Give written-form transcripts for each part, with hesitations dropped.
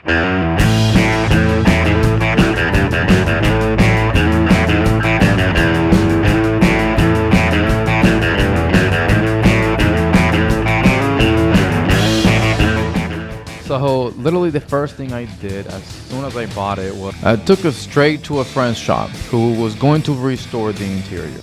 So literally the first thing I did as soon as I bought it was I took it straight to a friend's shop who was going to restore the interior.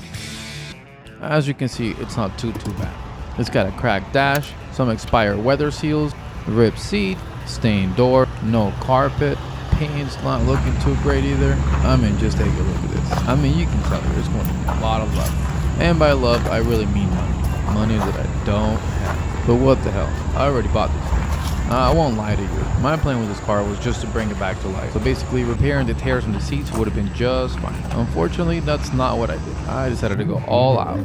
As you can see, it's not too bad. It's got a cracked dash, some expired weather seals, ripped seat, stained door, no carpet, paint's not looking too great either. I mean, just take a look at this. I mean, you can tell there's going to be a lot of love. And by love, I really mean money. Money that I don't have. But what the hell? I already bought this thing. I won't lie to you. My plan with this car was just to bring it back to life. So basically, repairing the tears in the seats would have been just fine. Unfortunately, that's not what I did. I decided to go all out.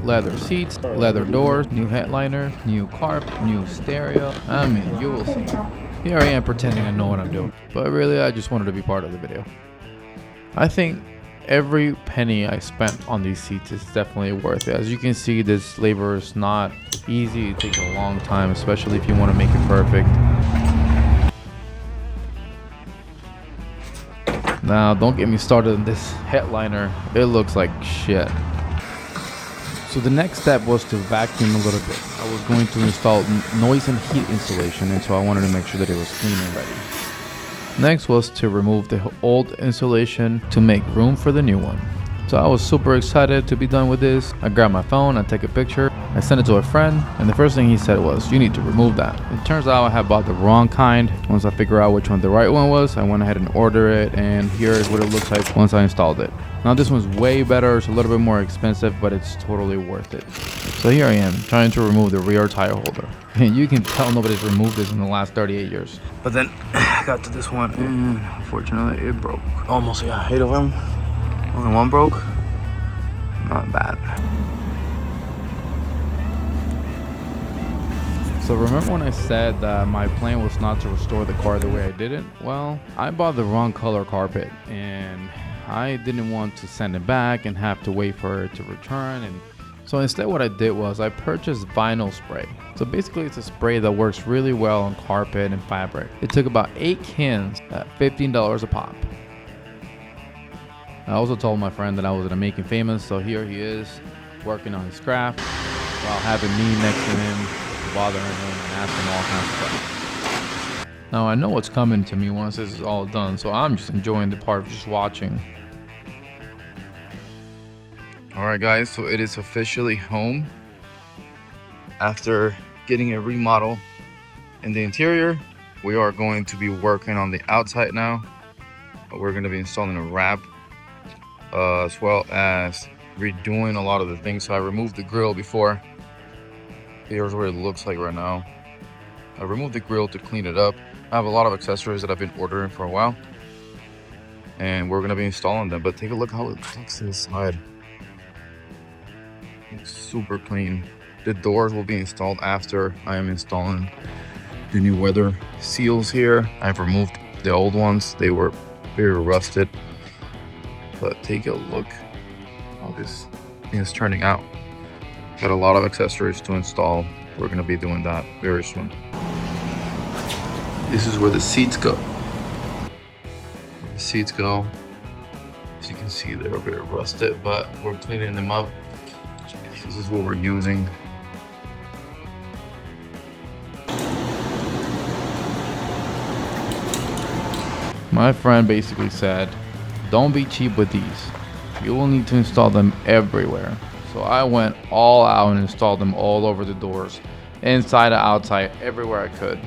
Leather seats, leather doors, new headliner, new carpet, new stereo. I mean, you will see. Here I am pretending I know what I'm doing. But really, I just wanted to be part of the video. I think every penny I spent on these seats is definitely worth it. As you can see, this labor is not easy. It takes a long time, especially if you want to make it perfect. Now, don't get me started on this headliner. It looks like shit. So the next step was to vacuum a little bit. I was going to install noise and heat insulation, and so I wanted to make sure that it was clean and ready. Next was to remove the old insulation to make room for the new one. So I was super excited to be done with this. I grabbed my phone, I take a picture, I sent it to a friend, and the first thing he said was, "You need to remove that." It turns out I had bought the wrong kind. Once I figured out which one the right one was, I went ahead and ordered it, and here is what it looks like once I installed it. Now this one's way better, it's a little bit more expensive, but it's totally worth it. So here I am, trying to remove the rear tire holder. And you can tell nobody's removed this in the last 38 years. But then I got to this one, and unfortunately it broke. Almost got 8 of them. Only one broke. Not bad. So remember when I said that my plan was not to restore the car the way I did it? Well, I bought the wrong color carpet, and I didn't want to send it back and have to wait for it to return. And so instead what I did was I purchased vinyl spray. So basically it's a spray that works really well on carpet and fabric. It took about 8 cans at $15 a pop. I also told my friend that I was gonna make him famous, so here he is working on his craft while having me next to him, bothering him and asking all kinds of stuff. Now I know what's coming to me once this is all done, so I'm just enjoying the part of just watching. Alright guys, so it is officially home. After getting a remodel in the interior, we are going to be working on the outside now. We're going to be installing a wrap, as well as redoing a lot of the things. So I removed the grill before. Here's what it looks like right now. I removed the grill to clean it up. I have a lot of accessories that I've been ordering for a while, and we're going to be installing them. But take a look how it looks inside. It's super clean. The doors will be installed after I am installing the new weather seals here. I've removed the old ones. They were very rusted. But take a look how this thing is turning out. Got a lot of accessories to install. We're going to be doing that very soon. This is where the seats go. The seats go. As you can see, they're very rusted, but we're cleaning them up. This is what we're using. My friend basically said, don't be cheap with these. You will need to install them everywhere. So I went all out and installed them all over the doors, inside and outside, everywhere I could.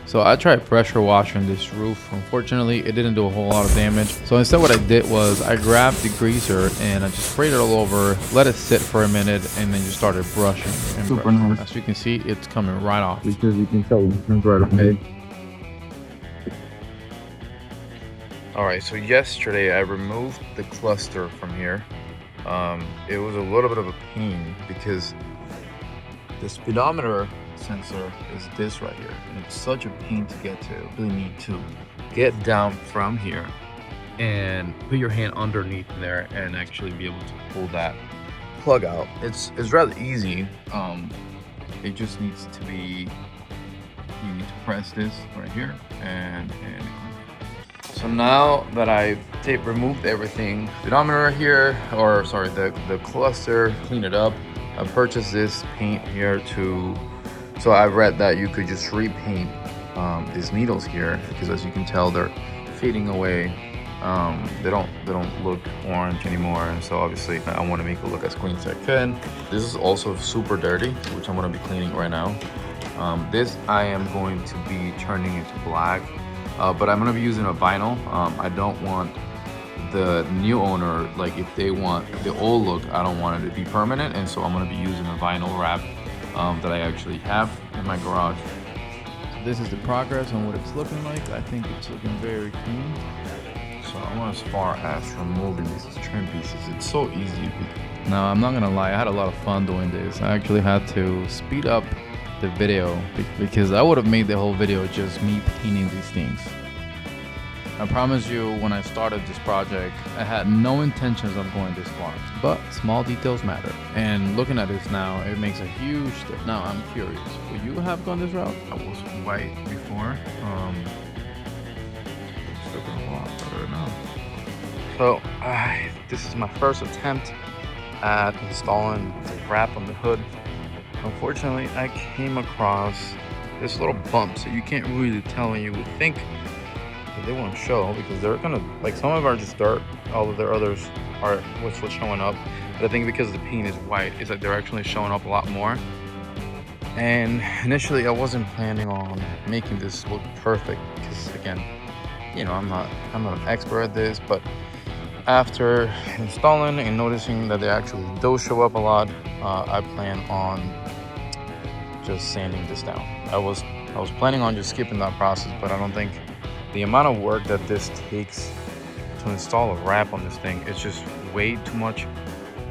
So I tried pressure washing this roof. Unfortunately, it didn't do a whole lot of damage. So instead what I did was I grabbed the greaser and I just sprayed it all over, let it sit for a minute, and then just started brushing. Super nice. As you can see, it's coming right off. Because you can tell it comes right away. Alright, so yesterday I removed the cluster from here. It was a little bit of a pain because the speedometer sensor is this right here, and it's such a pain to get to. You really need to get down from here and put your hand underneath there and actually be able to pull that plug out. It's rather easy. It just needs to be, you need to press this right here and so now that I've removed everything, the denominator here, or sorry, the cluster, clean it up. I purchased this paint here so I read that you could just repaint these needles here, because as you can tell, they're fading away. They don't look orange anymore, and so obviously I want to make it look as clean as I can. This is also super dirty, which I'm going to be cleaning right now. This I am going to be turning into black, but I'm going to be using a vinyl. I don't want the new owner, like if they want the old look, I don't want it to be permanent, and so I'm going to be using a vinyl wrap that I actually have in my garage. So this is the progress on what it's looking like. I think it's looking very clean. So I went as far as removing these trim pieces. It's so easy. No, I'm not gonna lie, I had a lot of fun doing this. I actually had to speed up the video because I would have made the whole video just me painting these things. I promise you, when I started this project, I had no intentions of going this far, but small details matter. And looking at this now, it makes a huge difference. Now I'm curious, would you have gone this route? I was white before. It's looking a lot better now. So this is my first attempt at installing the wrap on the hood. Unfortunately, I came across this little bump, so you can't really tell, and you would think that they won't show because they're gonna, like, some of them are just dirt, all of their others are what's showing up. But I think because the paint is white, it's like they're actually showing up a lot more. And initially I wasn't planning on making this look perfect because, again, you know, I'm not an expert at this, but after installing and noticing that they actually do show up a lot, I plan on just sanding this down. I was planning on just skipping that process, but I don't think the amount of work that this takes to install a wrap on this thing is just way too much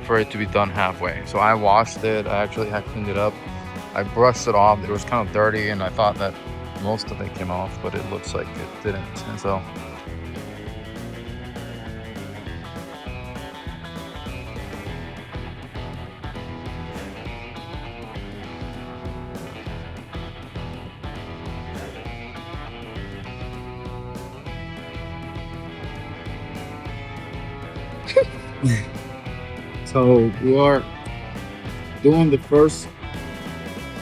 for it to be done halfway. So I washed it. I actually had cleaned it up. I brushed it off. It was kind of dirty, and I thought that most of it came off, but it looks like it didn't. And so So we are doing the first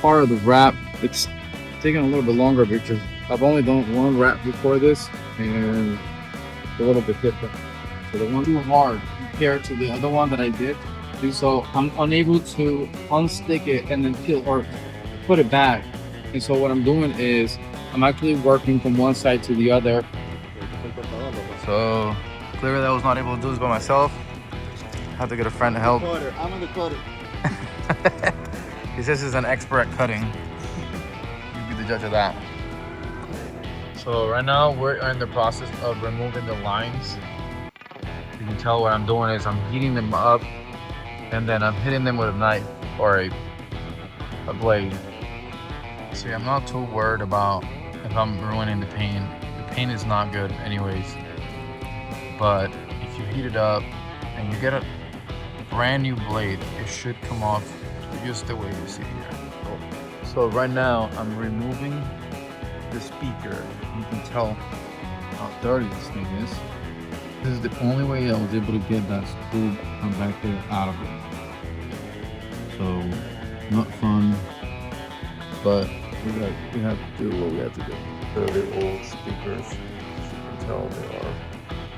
part of the wrap. It's taking a little bit longer because I've only done one wrap before this, and it's a little bit different. So the one too hard compared to the other one that I did. And so I'm unable to unstick it and then peel or put it back. And so what I'm doing is I'm actually working from one side to the other. So clearly I was not able to do this by myself. I had to get a friend to help. I'm in the quarter. He says he's an expert at cutting. You be the judge of that. So right now we're in the process of removing the lines. You can tell what I'm doing is I'm heating them up, and then I'm hitting them with a knife or a blade. See, I'm not too worried about if I'm ruining the paint. The paint is not good anyways. But if you heat it up and you get a brand new blade, it should come off just the way you see here. So right now I'm removing the speaker. You can tell how dirty this thing is. This is the only way I was able to get that screw from back there out of it. So not fun, but we have to do what we have to do. They're the old speakers. As you can tell, they are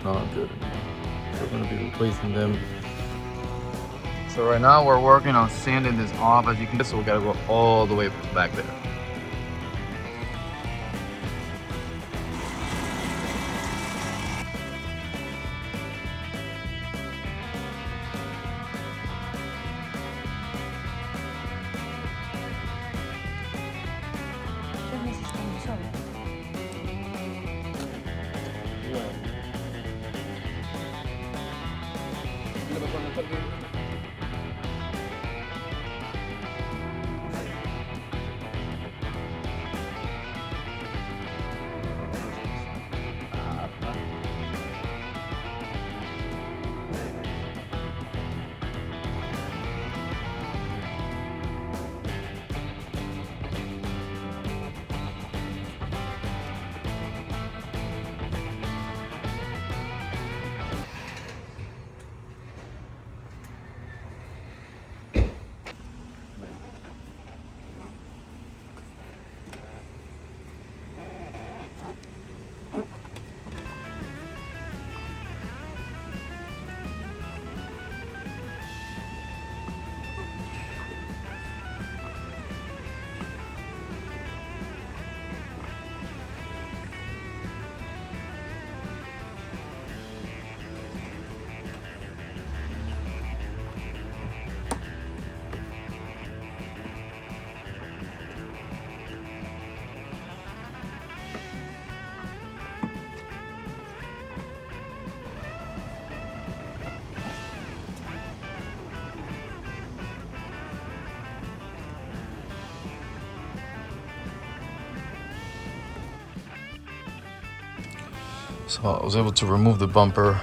not good anymore. We're going to be replacing them. So right now we're working on sanding this off, as you can see, so we got to go all the way back there. So I was able to remove the bumper.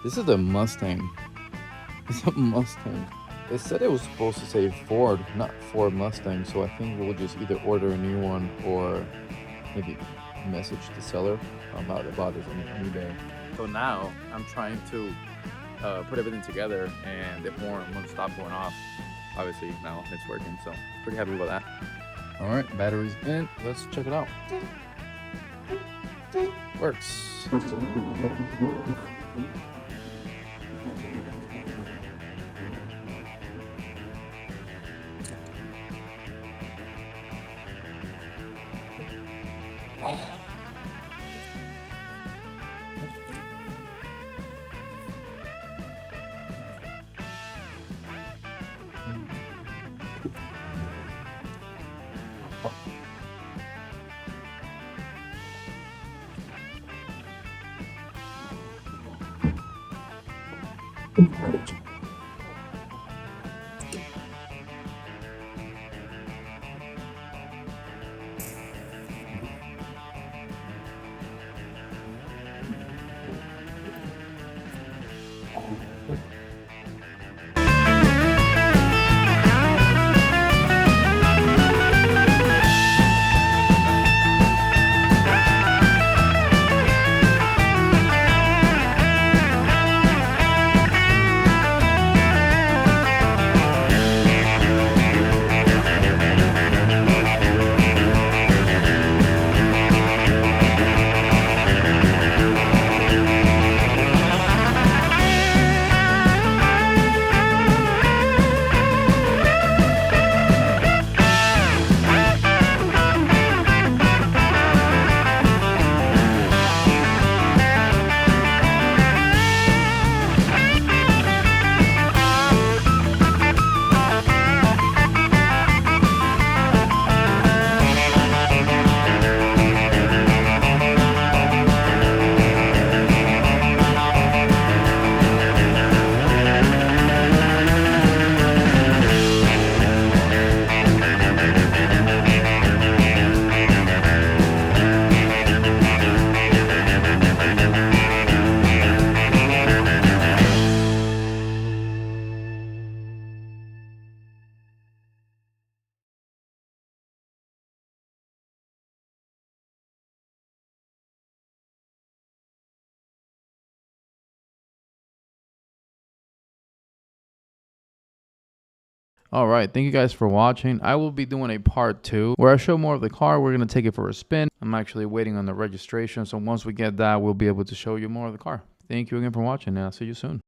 This is the Mustang. It's a Mustang. They said it was supposed to say Ford, not Ford Mustang, so I think we'll just either order a new one or maybe message the seller about it on eBay. So now I'm trying to put everything together, and the horn won't stop going off. Obviously now it's working, so pretty happy with that. All right, battery's in. Let's check it out. Works. All right, thank you guys for watching. I will be doing a part 2 where I show more of the car. We're going to take it for a spin. I'm actually waiting on the registration, so once we get that, we'll be able to show you more of the car. Thank you again for watching, and I'll see you soon.